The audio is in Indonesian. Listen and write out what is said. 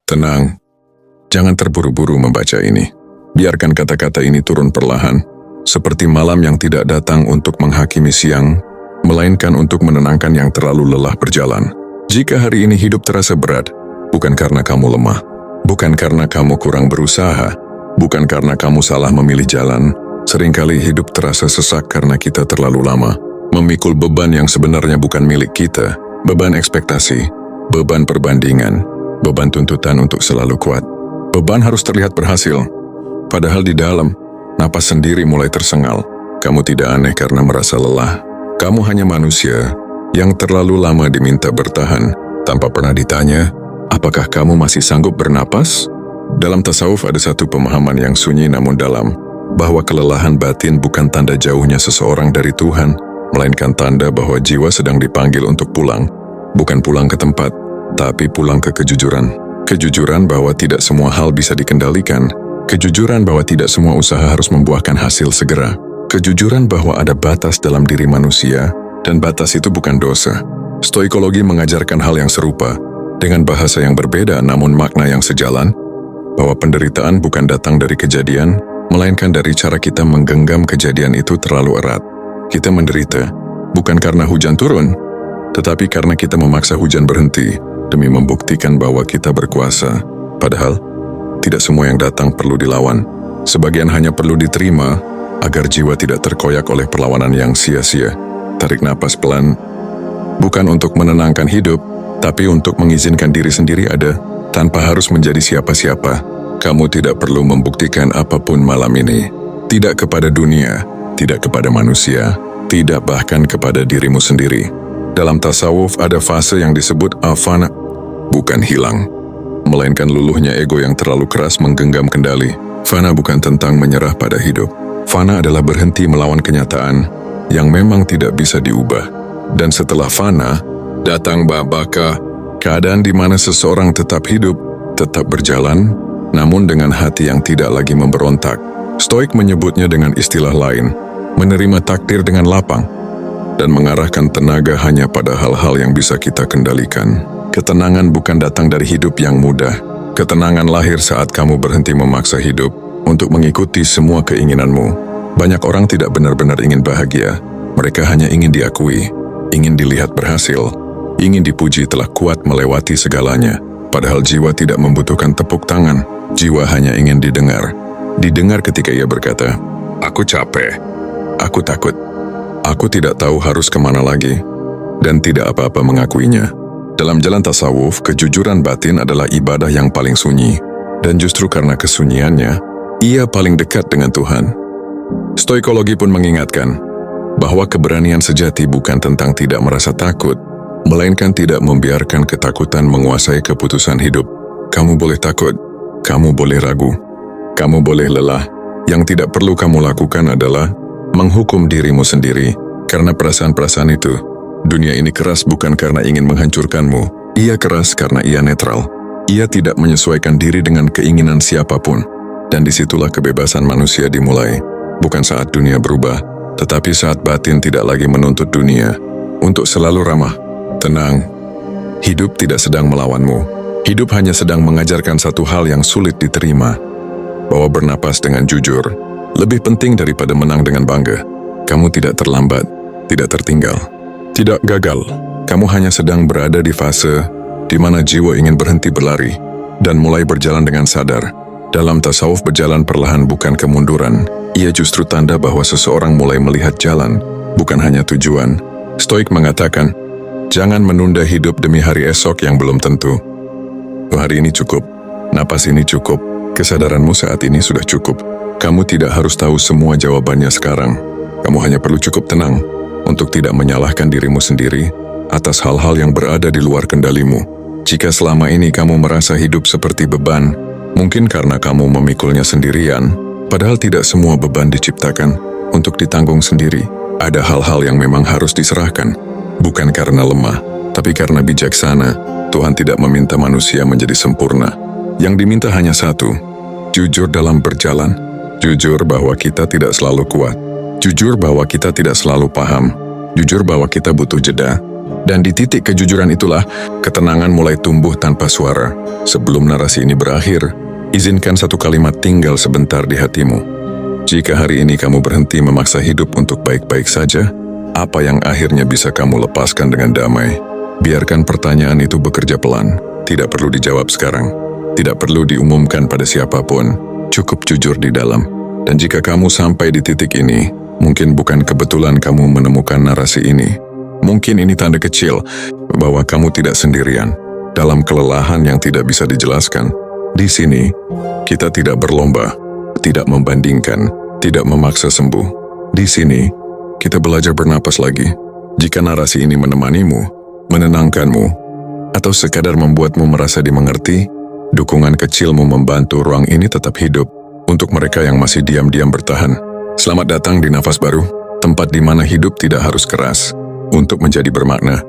Tenang, jangan terburu-buru membaca ini. Biarkan kata-kata ini turun perlahan, seperti malam yang tidak datang untuk menghakimi siang, melainkan untuk menenangkan yang terlalu lelah berjalan. Jika hari ini hidup terasa berat, bukan karena kamu lemah, bukan karena kamu kurang berusaha, bukan karena kamu salah memilih jalan. Seringkali hidup terasa sesak karena kita terlalu lama memikul beban yang sebenarnya bukan milik kita, beban ekspektasi, beban perbandingan, beban tuntutan untuk selalu kuat. Beban harus terlihat berhasil, padahal di dalam, napas sendiri mulai tersengal. Kamu tidak aneh karena merasa lelah. Kamu hanya manusia yang terlalu lama diminta bertahan, tanpa pernah ditanya, apakah kamu masih sanggup bernapas? Dalam tasawuf ada satu pemahaman yang sunyi namun dalam, bahwa kelelahan batin bukan tanda jauhnya seseorang dari Tuhan, melainkan tanda bahwa jiwa sedang dipanggil untuk pulang. Bukan pulang ke tempat, tapi pulang ke kejujuran. Kejujuran bahwa tidak semua hal bisa dikendalikan. Kejujuran bahwa tidak semua usaha harus membuahkan hasil segera. Kejujuran bahwa ada batas dalam diri manusia, dan batas itu bukan dosa. Stoikologi mengajarkan hal yang serupa, dengan bahasa yang berbeda namun makna yang sejalan, bahwa penderitaan bukan datang dari kejadian, melainkan dari cara kita menggenggam kejadian itu terlalu erat. Kita menderita, bukan karena hujan turun, tetapi karena kita memaksa hujan berhenti, demi membuktikan bahwa kita berkuasa. Padahal, tidak semua yang datang perlu dilawan. Sebagian hanya perlu diterima, agar jiwa tidak terkoyak oleh perlawanan yang sia-sia. Tarik napas pelan, bukan untuk menenangkan hidup, tapi untuk mengizinkan diri sendiri ada, tanpa harus menjadi siapa-siapa. Kamu tidak perlu membuktikan apapun malam ini. Tidak kepada dunia, tidak kepada manusia, tidak bahkan kepada dirimu sendiri. Dalam tasawuf ada fase yang disebut afana, bukan hilang, melainkan luluhnya ego yang terlalu keras menggenggam kendali. Fana bukan tentang menyerah pada hidup. Fana adalah berhenti melawan kenyataan yang memang tidak bisa diubah. Dan setelah fana, datang babaka, keadaan di mana seseorang tetap hidup, tetap berjalan, namun dengan hati yang tidak lagi memberontak. Stoik menyebutnya dengan istilah lain, menerima takdir dengan lapang, dan mengarahkan tenaga hanya pada hal-hal yang bisa kita kendalikan. Ketenangan bukan datang dari hidup yang mudah. Ketenangan lahir saat kamu berhenti memaksa hidup untuk mengikuti semua keinginanmu. Banyak orang tidak benar-benar ingin bahagia. Mereka hanya ingin diakui, ingin dilihat berhasil, ingin dipuji telah kuat melewati segalanya. Padahal jiwa tidak membutuhkan tepuk tangan. Jiwa hanya ingin didengar. Didengar ketika ia berkata, "Aku capek, aku takut, aku tidak tahu harus kemana lagi," dan tidak apa-apa mengakuinya. Dalam jalan tasawuf, kejujuran batin adalah ibadah yang paling sunyi, dan justru karena kesunyiannya, ia paling dekat dengan Tuhan. Stoikologi pun mengingatkan bahwa keberanian sejati bukan tentang tidak merasa takut, melainkan tidak membiarkan ketakutan menguasai keputusan hidup. Kamu boleh takut, kamu boleh ragu, kamu boleh lelah. Yang tidak perlu kamu lakukan adalah menghukum dirimu sendiri, karena perasaan-perasaan itu. Dunia ini keras bukan karena ingin menghancurkanmu, ia keras karena ia netral. Ia tidak menyesuaikan diri dengan keinginan siapapun, dan disitulah kebebasan manusia dimulai. Bukan saat dunia berubah, tetapi saat batin tidak lagi menuntut dunia untuk selalu ramah. Tenang, hidup tidak sedang melawanmu. Hidup hanya sedang mengajarkan satu hal yang sulit diterima, bahwa bernapas dengan jujur lebih penting daripada menang dengan bangga. Kamu tidak terlambat, tidak tertinggal, tidak gagal. Kamu hanya sedang berada di fase di mana jiwa ingin berhenti berlari dan mulai berjalan dengan sadar. Dalam tasawuf, berjalan perlahan bukan kemunduran. Ia justru tanda bahwa seseorang mulai melihat jalan, bukan hanya tujuan. Stoik mengatakan, jangan menunda hidup demi hari esok yang belum tentu. Hari ini cukup, napas ini cukup, kesadaranmu saat ini sudah cukup. Kamu tidak harus tahu semua jawabannya sekarang. Kamu hanya perlu cukup tenang untuk tidak menyalahkan dirimu sendiri atas hal-hal yang berada di luar kendalimu. Jika selama ini kamu merasa hidup seperti beban, mungkin karena kamu memikulnya sendirian, padahal tidak semua beban diciptakan untuk ditanggung sendiri. Ada hal-hal yang memang harus diserahkan, bukan karena lemah, tapi karena bijaksana. Tuhan tidak meminta manusia menjadi sempurna. Yang diminta hanya satu, jujur dalam berjalan. Jujur bahwa kita tidak selalu kuat. Jujur bahwa kita tidak selalu paham. Jujur bahwa kita butuh jeda. Dan di titik kejujuran itulah, ketenangan mulai tumbuh tanpa suara. Sebelum narasi ini berakhir, izinkan satu kalimat tinggal sebentar di hatimu. Jika hari ini kamu berhenti memaksa hidup untuk baik-baik saja, apa yang akhirnya bisa kamu lepaskan dengan damai? Biarkan pertanyaan itu bekerja pelan. Tidak perlu dijawab sekarang. Tidak perlu diumumkan pada siapapun. Cukup jujur di dalam. Dan jika kamu sampai di titik ini, mungkin bukan kebetulan kamu menemukan narasi ini. Mungkin ini tanda kecil bahwa kamu tidak sendirian dalam kelelahan yang tidak bisa dijelaskan. Di sini, kita tidak berlomba, tidak membandingkan, tidak memaksa sembuh. Di sini, kita belajar bernapas lagi. Jika narasi ini menemanimu, menenangkanmu, atau sekadar membuatmu merasa dimengerti, dukungan kecilmu membantu ruang ini tetap hidup untuk mereka yang masih diam-diam bertahan. Selamat datang di Nafas Baru, tempat di mana hidup tidak harus keras untuk menjadi bermakna.